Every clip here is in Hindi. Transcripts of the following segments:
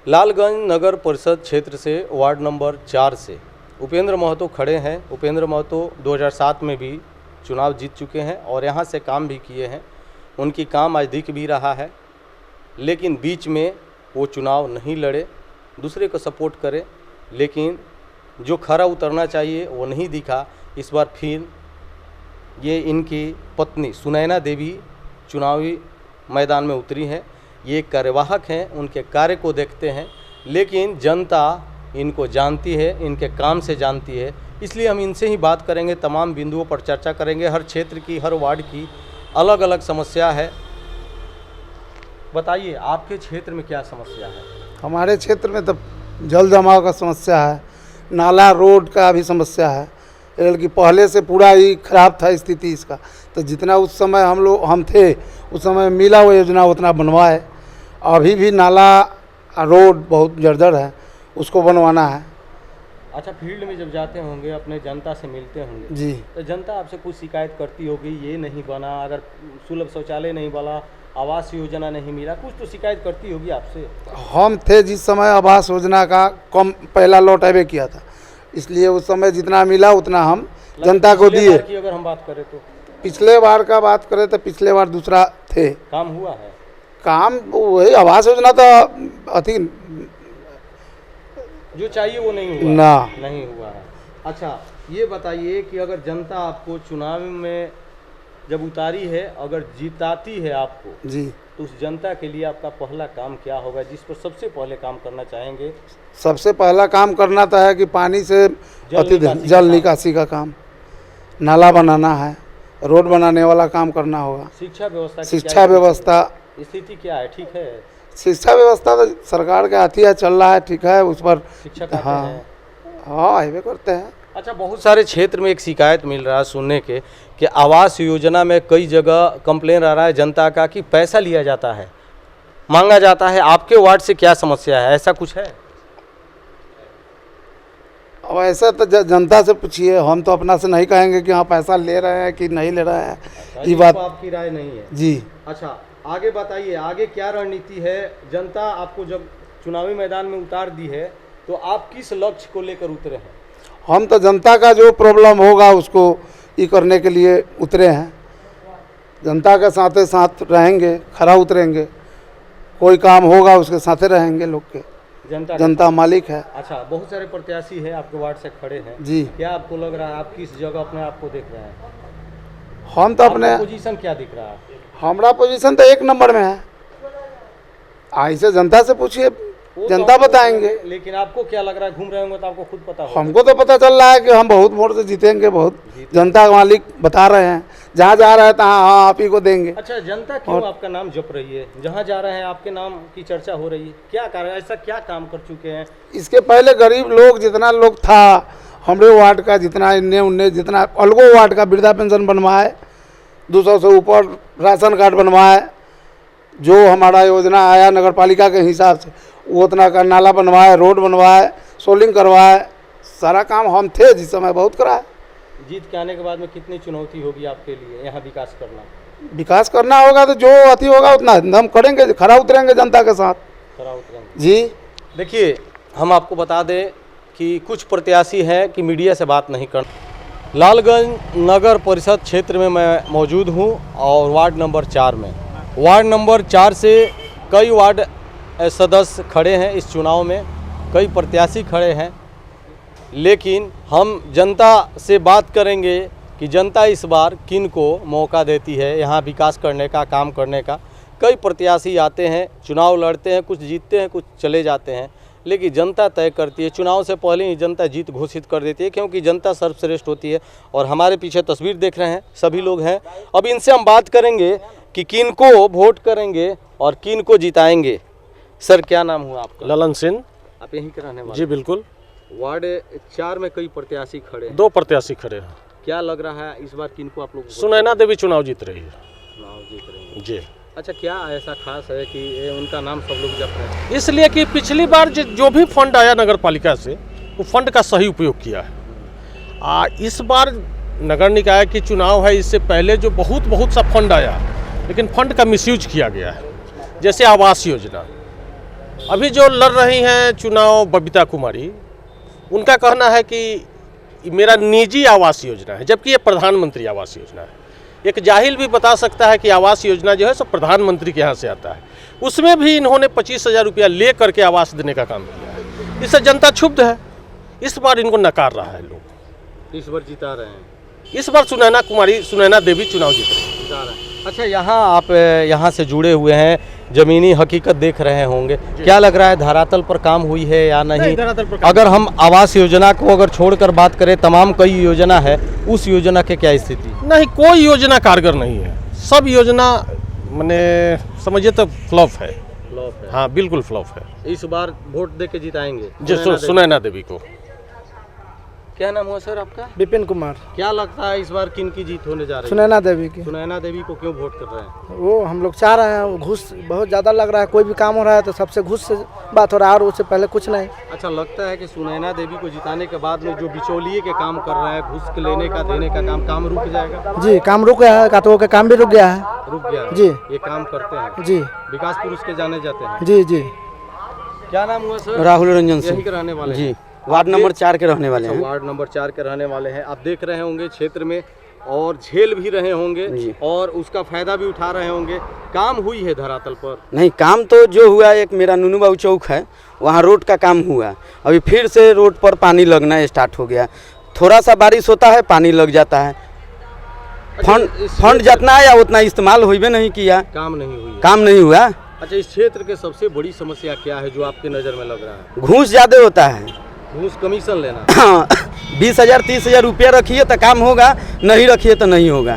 लालगंज नगर परिषद क्षेत्र से वार्ड नंबर 4 से उपेंद्र महतो खड़े हैं। उपेंद्र महतो 2007 में भी चुनाव जीत चुके हैं और यहाँ से काम भी किए हैं। उनकी काम आज दिख भी रहा है, लेकिन बीच में वो चुनाव नहीं लड़े, दूसरे को सपोर्ट करे, लेकिन जो खरा उतरना चाहिए वो नहीं दिखा। इस बार फिर ये इनकी पत्नी सुनैना देवी चुनावी मैदान में उतरी हैं। ये कार्यवाहक हैं, उनके कार्य को देखते हैं, लेकिन जनता इनको जानती है, इनके काम से जानती है। इसलिए हम इनसे ही बात करेंगे, तमाम बिंदुओं पर चर्चा करेंगे। हर क्षेत्र की, हर वार्ड की अलग अलग समस्या है। बताइए, आपके क्षेत्र में क्या समस्या है? हमारे क्षेत्र में तो जल जमाव का समस्या है, नाला रोड का भी समस्या है। कि पहले से पूरा ही खराब था स्थिति इसका, तो जितना उस समय हम थे उस समय मिला वो योजना उतना बनवाए। अभी भी नाला रोड बहुत जर्जर है, उसको बनवाना है। अच्छा, फील्ड में जब जाते होंगे, अपने जनता से मिलते होंगे जी, तो जनता आपसे कुछ शिकायत करती होगी, ये नहीं बना, अगर सुलभ शौचालय नहीं बना, आवास योजना नहीं मिला, कुछ तो शिकायत करती होगी आपसे। हम थे जिस समय आवास योजना का कम पहला लौट अवे किया था, इसलिए उस समय जितना मिला उतना हम जनता को दिए। अगर हम बात करें तो पिछले बार का बात करें तो पिछले बार दूसरा थे, काम हुआ है। काम वही आवास योजना तो अति जो चाहिए वो नहीं हुआ नहीं हुआ है। अच्छा, ये बताइए कि अगर जनता आपको चुनाव में जब उतारी है, अगर जिताती है आपको जी, तो उस जनता के लिए आपका पहला काम क्या होगा, जिस पर सबसे पहले काम करना चाहेंगे? सबसे पहला काम करना तो है कि पानी से जल निकासी का काम, नाला बनाना है, रोड बनाने वाला काम करना होगा। शिक्षा व्यवस्था स्थिति क्या है? ठीक है, शिक्षा व्यवस्था तो सरकार के हाथ ही चल रहा है, ठीक है, उस पर शिक्षक हाँ आइए करते हैं। अच्छा, बहुत सारे क्षेत्र में एक शिकायत मिल रहा है सुनने के कि आवास योजना में कई जगह कंप्लेन आ रहा है जनता का कि पैसा लिया जाता है, मांगा जाता है। आपके वार्ड से क्या समस्या है, ऐसा कुछ है? अब ऐसा तो जनता से पूछिए, हम तो अपना से नहीं कहेंगे कि हाँ पैसा ले रहे हैं कि नहीं ले रहे हैं। ये बात आपकी राय नहीं है जी। अच्छा, आगे बताइए, आगे क्या रणनीति है? जनता आपको जब चुनावी मैदान में उतार दी है तो आप किस लक्ष्य को लेकर उतरे हैं? हम तो जनता का जो प्रॉब्लम होगा उसको ये करने के लिए उतरे हैं। जनता के साथ साथ रहेंगे, खरा उतरेंगे, कोई काम होगा उसके साथ रहेंगे। लोग के जनता मालिक है। अच्छा, बहुत सारे प्रत्याशी है आपके वार्ड से खड़े हैं जी। क्या आपको लग रहा है आप किस जगह अपने आप को देख रहे हैं? हम तो अपने पोजीशन क्या दिख रहा है? हमारा पोजीशन तो 1 नंबर में है। ऐसे जनता से पूछिए, जनता बताएंगे। लेकिन आपको क्या लग रहा है, घूम रहे होंगे तो आपको खुद पता होगा। हमको तो पता चल रहा है कि हम बहुत वोट से जीतेंगे, बहुत जनता मालिक बता रहे हैं। जहाँ जा रहे हैं तहाँ हाँ आप ही को देंगे। अच्छा, जनता क्यों आपका नाम जप रही है? जहाँ जा रहे हैं आपके नाम की चर्चा हो रही है, क्या कारण, ऐसा क्या काम कर चुके हैं? इसके पहले गरीब लोग जितना लोग था हमारे वार्ड का, जितना इन्ने उन्ने जितना अलगो वार्ड का वृद्धा पेंशन बनवाए, 200 से ऊपर राशन कार्ड बनवाए, जो हमारा योजना आया नगर पालिका के हिसाब से वो उतना का नाला बनवाए, रोड बनवाए, सोलिंग करवाए, सारा काम हम थे जिस समय बहुत कराए। जीत के आने के बाद में कितनी चुनौती होगी आपके लिए यहाँ विकास करना? विकास करना होगा तो जो अति होगा उतना हम करेंगे, खरा उतरेंगे जनता के साथ। खरा उतरेंगे जी। देखिए, हम आपको बता दें कि कुछ प्रत्याशी हैं कि मीडिया से बात नहीं करना। लालगंज नगर परिषद क्षेत्र में मैं मौजूद हूँ और वार्ड नंबर 4 में। वार्ड नंबर 4 से कई वार्ड सदस्य खड़े हैं इस चुनाव में, कई प्रत्याशी खड़े हैं, लेकिन हम जनता से बात करेंगे कि जनता इस बार किन को मौका देती है यहाँ विकास करने का, काम करने का। कई प्रत्याशी आते हैं, चुनाव लड़ते हैं, कुछ जीतते हैं, कुछ चले जाते हैं, लेकिन जनता तय करती है। चुनाव से पहले ही जनता जीत घोषित कर देती है, क्योंकि जनता सर्वश्रेष्ठ होती है। और हमारे पीछे तस्वीर देख रहे हैं, सभी लोग हैं। अब इनसे हम बात करेंगे कि किन को वोट करेंगे और किन को जिताएंगे। सर, क्या नाम हुआ आपका? ललन सिंह। आप यहीं के रहने वाले? जी बिल्कुल। वार्ड 4 में कई प्रत्याशी खड़े हैं। 2 प्रत्याशी खड़े हैं। क्या लग रहा है इस बार किन को आप लोग? सुनैना देवी चुनाव जीत रही है। चुनाव जीत रही है जी। अच्छा, क्या ऐसा खास है कि उनका नाम सब लोग जप रहे हैं? इसलिए कि पिछली बार जो भी फंड आया नगर पालिका से, वो फंड का सही उपयोग किया है। इस बार नगर निकाय की चुनाव है, इससे पहले जो बहुत सा फंड आया, लेकिन फंड का मिसयूज किया गया है। जैसे आवास योजना, अभी जो लड़ रही हैं चुनाव बबीता कुमारी, उनका कहना है कि मेरा निजी आवास योजना है, जबकि ये प्रधानमंत्री आवास योजना है। एक जाहिल भी बता सकता है कि आवास योजना जो है सब प्रधानमंत्री के यहाँ से आता है। उसमें भी इन्होंने 25,000 रुपया ले करके आवास देने का काम किया है। इससे जनता क्षुब्ध है। इस बार इनको नकार रहा है लोग। इस बार जिता रहे हैं। इस बार सुनैना देवी चुनाव जीत रही है। अच्छा, यहाँ आप यहाँ से जुड़े हुए हैं, ज़मीनी हकीकत देख रहे होंगे, क्या लग रहा है धरातल पर काम हुई है या नहीं? धरातल पर काम अगर हम आवास योजना को अगर छोड़कर बात करें, तमाम कई योजना है, उस योजना के क्या स्थिति? नहीं, कोई योजना कारगर नहीं है। सब योजना मैंने समझिए तो फ्लॉप है। फ्लॉप है। हाँ, बिल्कुल फ्लॉप है। इस बार वोट दे के जिताएंगे जो सुनैना देवी को। क्या नाम हुआ सर आपका? विपिन कुमार। क्या लगता है इस बार किन की जीत होने जा रही है? सुनैना देवी की। सुनैना देवी को क्यों वोट कर रहे हैं? वो हम लोग चाह रहे हैं, वो घूस बहुत ज़्यादा लग रहा है। कोई भी काम हो रहा है तो सबसे घूस से बात हो रहा है, और उससे पहले कुछ नहीं। अच्छा, लगता है कि सुनैना देवी को जिताने के बाद में जो बिचौलिए के काम कर रहा है, घूस लेने का देने का काम रुक जाएगा? जी, काम रुक गया है, काटो का काम भी रुक गया है। रुक गया है। जी। ये काम करते हैं जी विकास पुरुष के जाने जाते हैं। जी जी। क्या नाम हुआ सर? राहुल रंजन सिंह। यहीं के रहने वाले जी, हैं? वार्ड नंबर 4 के रहने वाले हैं। वार्ड नंबर 4 के रहने वाले हैं। आप देख रहे होंगे क्षेत्र में, और झेल भी रहे होंगे जी। और उसका फायदा भी उठा रहे होंगे। काम हुई है धरातल पर? नहीं, काम तो जो हुआ, एक मेरा नुनू बाबू चौक है, वहाँ रोड का काम हुआ। अभी फिर से रोड पर पानी लगना स्टार्ट हो गया। थोड़ा सा बारिश होता है, पानी लग जाता है। फंड जितना आया उतना इस्तेमाल होइबे नहीं किया, काम नहीं हुई है। काम नहीं हुआ। अच्छा, इस क्षेत्र के सबसे बड़ी समस्या क्या है जो आपके नज़र में लग रहा है? घूस ज़्यादा होता है। घूस कमीशन लेना। 20,000 30,000 रुपया रखिए तो काम होगा, नहीं रखिए तो नहीं होगा।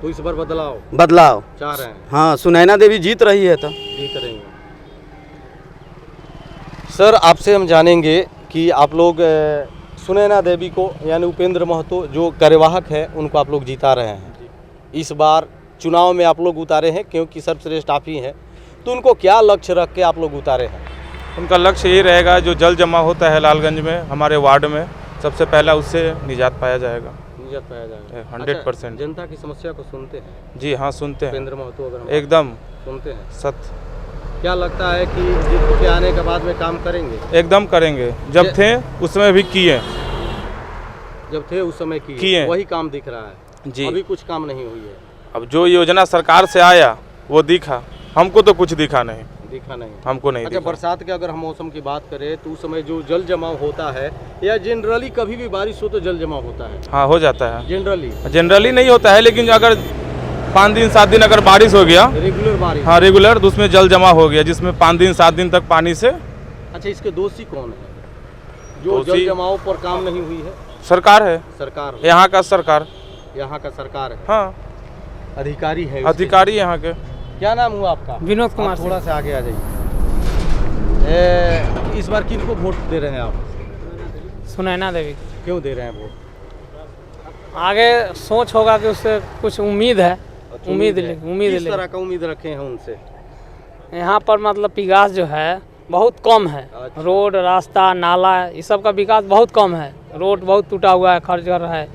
तो इस बार बदलाव चाह रहे हैं? हाँ, सुनैना देवी जीत रही है तो जीत रही हैं। सर, आपसे हम जानेंगे कि आप लोग सुनैना देवी को, यानी उपेंद्र महतो जो कार्यवाहक है, उनको आप लोग जिता रहे हैं। इस बार चुनाव में आप लोग उतारे हैं क्योंकि सर्वश्रेष्ठ आप ही हैं, तो उनको क्या लक्ष्य रख के आप लोग उतारे हैं? उनका लक्ष्य ये रहेगा, जो जल जमा होता है लालगंज में हमारे वार्ड में, सबसे पहला उससे निजात पाया जाएगा। निजात पाया जाएगा 100%। अच्छा, जनता की समस्या को सुनते हैं? जी हाँ, सुनते हैं। उपेंद्र महतो अगर हम एकदम सुनते हैं, सत्य। क्या लगता है कि जीत के आने के बाद में काम करेंगे? एकदम करेंगे। जब थे उस समय भी किए। जब थे उस समय किए। वही काम दिख रहा है जी। अभी कुछ काम नहीं हुई है। अब जो योजना सरकार से आया वो दिखा, हमको तो कुछ दिखा नहीं। दिखा नहीं, हमको नहीं अच्छा, दिखा। बरसात के अगर हम मौसम की बात करें तो उस समय जो जल जमाव होता है, या जनरली कभी भी बारिश हो तो जल जमाव होता है? हाँ, हो जाता है। जनरली नहीं होता है, लेकिन अगर 5 दिन 7 दिन अगर बारिश हो गया, रेगुलर बारिश, हाँ रेगुलर, तो उसमें जल जमा हो गया, जिसमें 5 दिन 7 दिन तक पानी से। अच्छा, इसके दोषी कौन है जो जल जमाव पर काम नहीं हुई है? सरकार है। सरकार, यहाँ का सरकार। यहाँ का सरकार है। हाँ, अधिकारी है। अधिकारी यहाँ के। क्या नाम हुआ आपका? विनोद कुमार। थोड़ा सा आगे आ जाइए। इस बार किनको वोट दे रहे हैं आप? सुनैना देवी। क्यों दे रहे हैं वोट? आगे सोच होगा कि उससे कुछ उम्मीद है। अच्छा, उम्मीद किस तरह का उम्मीद रखे हैं उनसे? यहाँ पर मतलब विकास जो है बहुत कम है। अच्छा। रोड, रास्ता, नाला, ये सब का विकास बहुत कम है। रोड बहुत टूटा हुआ है, खर्चर है।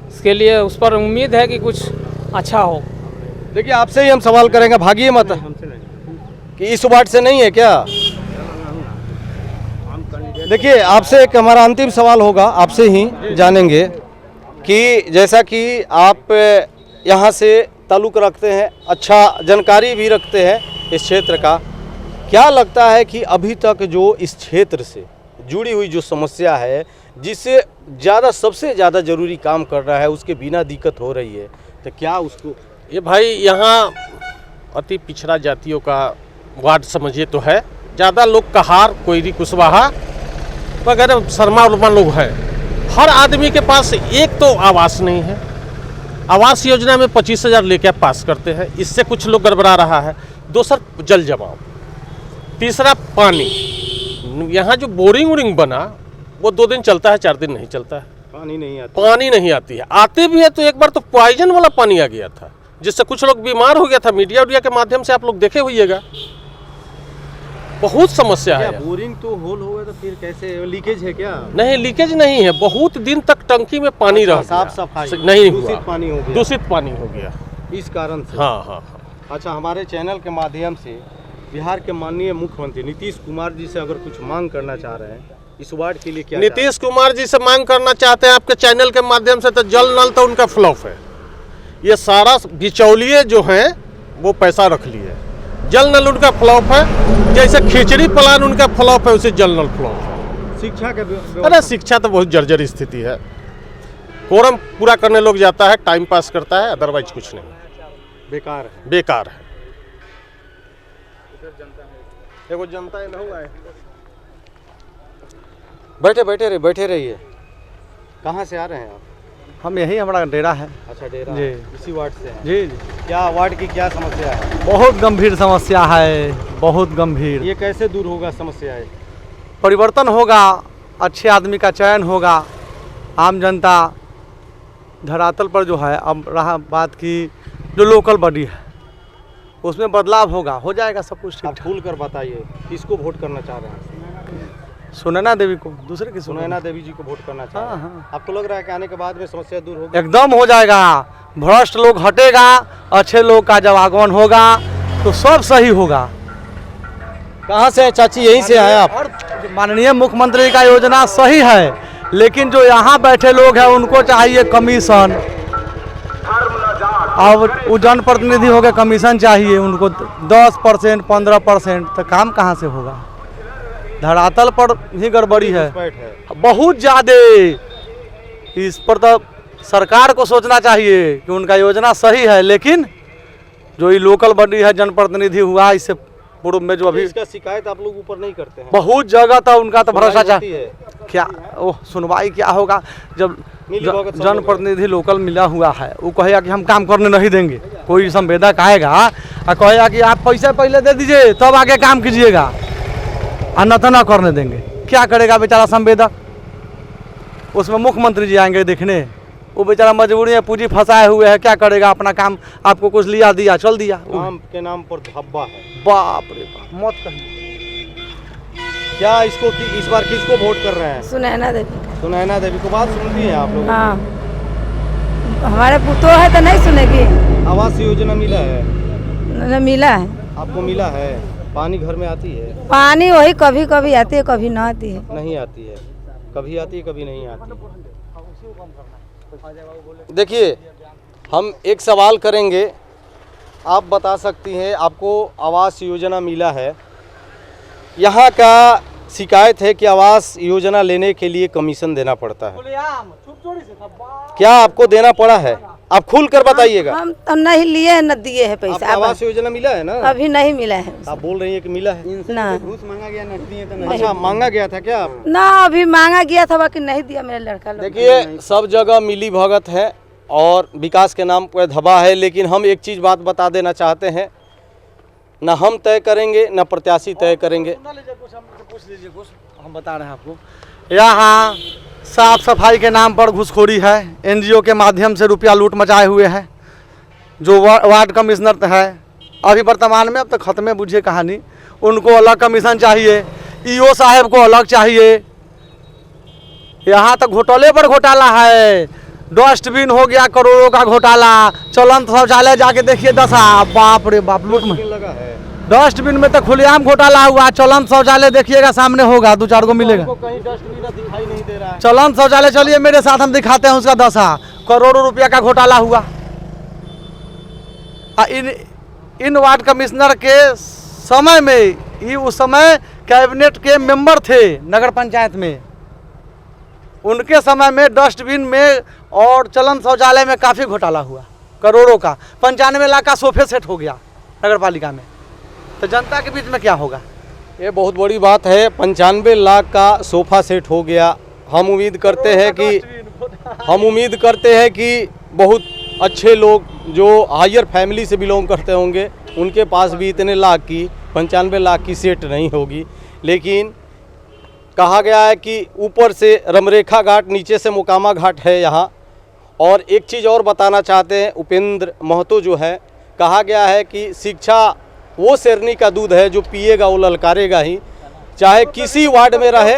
इसके लिए उस पर उम्मीद है कि कुछ अच्छा हो। देखिए, आपसे ही हम सवाल करेंगे, भागिए मत कि इस वार्ड से नहीं है क्या? देखिए, आपसे एक हमारा अंतिम सवाल होगा, आपसे ही जानेंगे कि जैसा कि आप यहाँ से ताल्लुक़ रखते हैं, अच्छा जानकारी भी रखते हैं इस क्षेत्र का, क्या लगता है कि अभी तक जो इस क्षेत्र से जुड़ी हुई जो समस्या है, जिससे सबसे ज़्यादा ज़रूरी काम कर रहा है, उसके बिना दिक्कत हो रही है, तो क्या उसको? ये भाई यहाँ अति पिछड़ा जातियों का वार्ड समझिए तो है। ज़्यादा लोग कहार, कोयरी, कुशवाहा वगैरह शर्मा उर्मा लोग हैं। हर आदमी के पास एक तो आवास नहीं है। आवास योजना में 25,000 लेके आप पास करते हैं, इससे कुछ लोग गड़बड़ा रहा है। दूसरा जल जमाव, तीसरा पानी। यहाँ जो बोरिंग वोरिंग बना वो 2 दिन चलता है, 4 दिन नहीं चलता है। पानी नहीं आती है। आते भी है तो एक बार तो पॉइजन वाला पानी आ गया था, जिससे कुछ लोग बीमार हो गया था। मीडिया के माध्यम से आप लोग देखे होइएगा। बहुत समस्या है। बोरिंग तो होल हो गया तो फिर कैसे? लीकेज है क्या? नहीं, लीकेज नहीं है। बहुत दिन तक टंकी में पानी रह गया, साफ सफाई नहीं दूषित हुआ, पानी हो गया। दूषित पानी हो गया इस कारण से। हाँ हाँ। अच्छा, हमारे चैनल के माध्यम से बिहार के माननीय मुख्यमंत्री नीतीश कुमार जी से अगर कुछ मांग करना चाह रहे हैं इस वार्ड के लिए, क्या नीतीश कुमार जी से मांग करना चाहते हैं आपके चैनल के माध्यम से, तो जल नल तो उनका फ्लॉप है। ये सारा बिचौलिए जो हैं वो पैसा रख लिए, जल नल उनका फ्लॉप है। जैसे खिचड़ी प्लान उनका फ्लॉप है, उसे जल नल फ्लॉप है। शिक्षा के अरे शिक्षा तो बहुत जर्जर स्थिति है। कोरम पूरा करने लोग जाता है, टाइम पास करता है, अदरवाइज कुछ नहीं, बेकार है, बेकार है। एगो जनता है ना है। बैठे रहिए। कहाँ से आ रहे हैं आप? हम यही हमारा डेरा है। अच्छा, डेरा जी। इसी वार्ड से हैं? जी जी। क्या वार्ड की क्या समस्या है? बहुत गंभीर समस्या है, बहुत गंभीर। ये कैसे दूर होगा समस्याएं? परिवर्तन होगा, अच्छे आदमी का चयन होगा, आम जनता धरातल पर जो है। अब रहा बात की जो लोकल बॉडी है उसमें बदलाव होगा, हो जाएगा सब कुछ आप ठीक। खुल कर बताइए किसको वोट करना चाह रहे हैं? सुनैना देवी को, दूसरे की सुनैना देवी जी को वोट करना चाह रहे हैं। हाँ। आपको लग रहा है कि आने के बाद में समस्या दूर होगी? एकदम हो जाएगा। भ्रष्ट लोग हटेगा, अच्छे लोग का जब आगमन होगा तो सब सही होगा। कहाँ से है चाची? यहीं से आए आप? और माननीय मुख्यमंत्री का योजना सही है, लेकिन जो यहाँ बैठे लोग हैं उनको चाहिए कमीशन। अब वो जनप्रतिनिधि हो गए, कमीशन चाहिए उनको 10%, 15%। तो काम कहाँ से होगा? धरातल पर ही गड़बड़ी है बहुत ज़्यादा। इस पर तो सरकार को सोचना चाहिए कि उनका योजना सही है, लेकिन जो ये लोकल बॉडी है, जनप्रतिनिधि हुआ, इससे पूर्व में जो अभी इसका शिकायत आप लोग ऊपर नहीं करते हैं? बहुत जगह था उनका तो भरोसा चाहिए। क्या ओह सुनवाई क्या होगा जब जनप्रतिनिधि लोकल मिला हुआ है, वो कहेगा कि हम काम करने नहीं देंगे। कोई संवेदक आएगा और कहेगा कि आप पैसे पहले दे दीजिए तब आगे काम कीजिएगा, और न तो न करने देंगे। क्या करेगा बेचारा संवेदक? उसमें मुख्यमंत्री जी आएंगे देखने, वो बेचारा मजबूरी में पूंजी फंसाए हुए है, क्या करेगा? अपना काम आपको कुछ लिया दिया चल दिया। काम के नाम पर धब्बा है। बाप रे बाप, मत कहिए। क्या इसको कि इस बार किसको वोट कर रहे हैं? सुनैना देवी। सुनैना देवी को बात सुनती हैं आप लोग? हाँ, हमारे पुतो है तो नहीं सुनेगी। आवास योजना मिला है? न मिला है। आपको मिला है? पानी घर में आती है? पानी वही कभी कभी आती है, कभी ना आती है। नहीं आती है, कभी आती है कभी नहीं आती। देखिए, हम एक सवाल करेंगे, आप बता सकती हैं आपको आवास योजना मिला है। यहाँ का शिकायत है कि आवास योजना लेने के लिए कमीशन देना पड़ता है। क्या आपको देना पड़ा है? आप खुल कर बताइएगा। हम तो नहीं लिए हैं, न दिए है पैसा। आपको आवास योजना मिला है ना? अभी नहीं मिला है। आप बोल रही हैं कि मिला है? ना, घूस मांगा गया, नहीं दिए तो अच्छा, मांगा गया था क्या? ना अभी मांगा गया था, बाकी नहीं दिया मेरा लड़का लोग। देखिए, सब जगह मिली भगत है और विकास के नाम पर धब्बा है, लेकिन हम एक चीज़ बात बता देना चाहते हैं, न हम तय करेंगे न प्रत्याशी तय करेंगे। पूछ लीजिए कुछ, हम बता रहे हैं आपको। यहाँ साफ सफाई के नाम पर घूसखोरी है, एनजीओ के माध्यम से रुपया लूट मचाए हुए हैं। जो वार्ड कमिश्नर है अभी वर्तमान में, अब तो खत्म है बुझिए कहानी, उनको अलग कमीशन चाहिए, ईओ साहब को अलग चाहिए। यहाँ तक घोटाले पर घोटाला है। डस्टबिन हो गया करोड़ों का घोटाला, चलंत शौचालय जाके देखिए दशा, बाप रे बाप लूट में लगा है। डस्टबिन में तो खुलेआम घोटाला हुआ। चलंत शौचालय देखिएगा सामने होगा, 2-4 को मिलेगा। कहीं डस्टबिन दिखाई नहीं दे रहा है। चलंत शौचालय चलिए मेरे साथ, हम दिखाते हैं उसका दशा। करोड़ों रुपया का घोटाला हुआ। इन वार्ड कमिश्नर के समय में, ये उस समय कैबिनेट के मेंबर थे नगर पंचायत में, उनके समय में डस्टबिन में और चलंत शौचालय में काफ़ी घोटाला हुआ, करोड़ों का। 95 लाख का सोफे सेट हो गया नगर पालिका में। तो जनता के बीच में क्या होगा? ये बहुत बड़ी बात है। 95 लाख का सोफा सेट हो गया। हम उम्मीद करते हैं कि बहुत अच्छे लोग जो हायर फैमिली से बिलोंग करते होंगे उनके पास भी इतने लाख की 95 लाख की सेट नहीं होगी। लेकिन कहा गया है कि ऊपर से रमरेखा घाट, नीचे से मोकामा घाट है यहाँ। और एक चीज़ और बताना चाहते हैं, उपेंद्र महतो जो है, कहा गया है कि शिक्षा वो शेरनी का दूध है, जो पिएगा वो ललकारेगा ही। चाहे किसी वार्ड में रहे,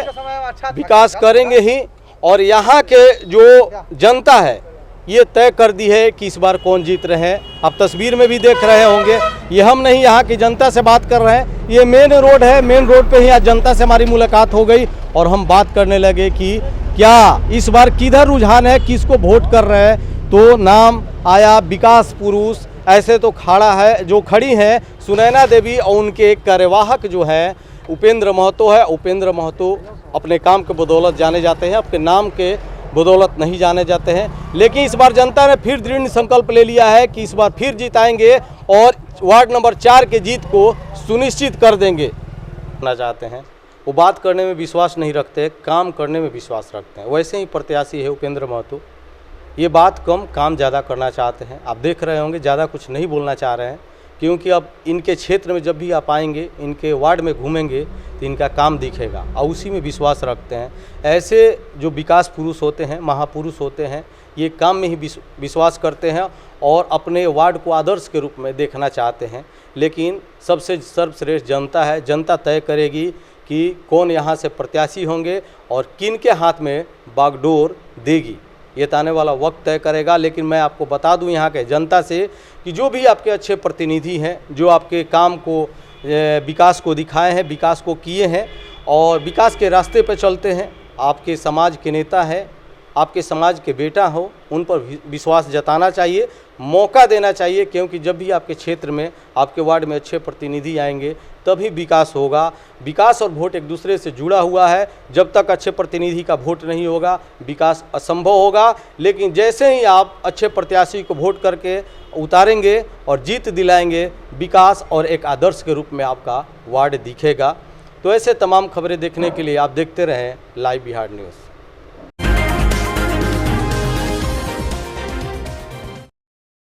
विकास करेंगे ही। और यहाँ के जो जनता है ये तय कर दी है कि इस बार कौन जीत रहे हैं। आप तस्वीर में भी देख रहे होंगे, ये हम नहीं यहाँ की जनता से बात कर रहे हैं, ये मेन रोड है। मेन रोड पे ही आज जनता से हमारी मुलाकात हो गई और हम बात करने लगे कि क्या इस बार किधर रुझान है, किसको वोट कर रहे हैं। तो नाम आया विकास पुरुष, ऐसे तो खड़ा है, जो खड़ी हैं सुनैना देवी और उनके एक कार्यवाहक जो है उपेंद्र महतो है। उपेंद्र महतो अपने काम के बदौलत जाने जाते हैं, अपने नाम के बदौलत नहीं जाने जाते हैं। लेकिन इस बार जनता ने फिर दृढ़ संकल्प ले लिया है कि इस बार फिर जिताएंगे और वार्ड नंबर 4 के जीत को सुनिश्चित कर देंगे। करना चाहते हैं, वो बात करने में विश्वास नहीं रखते, काम करने में विश्वास रखते हैं। वैसे ही प्रत्याशी है उपेंद्र महतो, ये बात कम काम ज़्यादा करना चाहते हैं। आप देख रहे होंगे ज़्यादा कुछ नहीं बोलना चाह रहे हैं, क्योंकि अब इनके क्षेत्र में जब भी आप आएंगे, इनके वार्ड में घूमेंगे तो इनका काम दिखेगा और उसी में विश्वास रखते हैं। ऐसे जो विकास पुरुष होते हैं, महापुरुष होते हैं, ये काम में ही विश्वास करते हैं और अपने वार्ड को आदर्श के रूप में देखना चाहते हैं। लेकिन सबसे सर्वश्रेष्ठ जनता है, जनता तय करेगी कि कौन यहाँ से प्रत्याशी होंगे और किन के हाथ में बागडोर देगी, ये तो आने वाला वक्त तय करेगा। लेकिन मैं आपको बता दूं यहाँ के जनता से कि जो भी आपके अच्छे प्रतिनिधि हैं, जो आपके काम को विकास को दिखाए हैं, विकास को किए हैं और विकास के रास्ते पर चलते हैं, आपके समाज के नेता हैं, आपके समाज के बेटा हो, उन पर विश्वास जताना चाहिए, मौका देना चाहिए। क्योंकि जब भी आपके क्षेत्र में, आपके वार्ड में अच्छे प्रतिनिधि आएंगे तभी विकास होगा। विकास और वोट एक दूसरे से जुड़ा हुआ है। जब तक अच्छे प्रतिनिधि का वोट नहीं होगा, विकास असंभव होगा। लेकिन जैसे ही आप अच्छे प्रत्याशी को वोट करके उतारेंगे और जीत दिलाएंगे, विकास और एक आदर्श के रूप में आपका वार्ड दिखेगा। तो ऐसे तमाम खबरें देखने के लिए आप देखते रहें लाइव बिहार न्यूज़।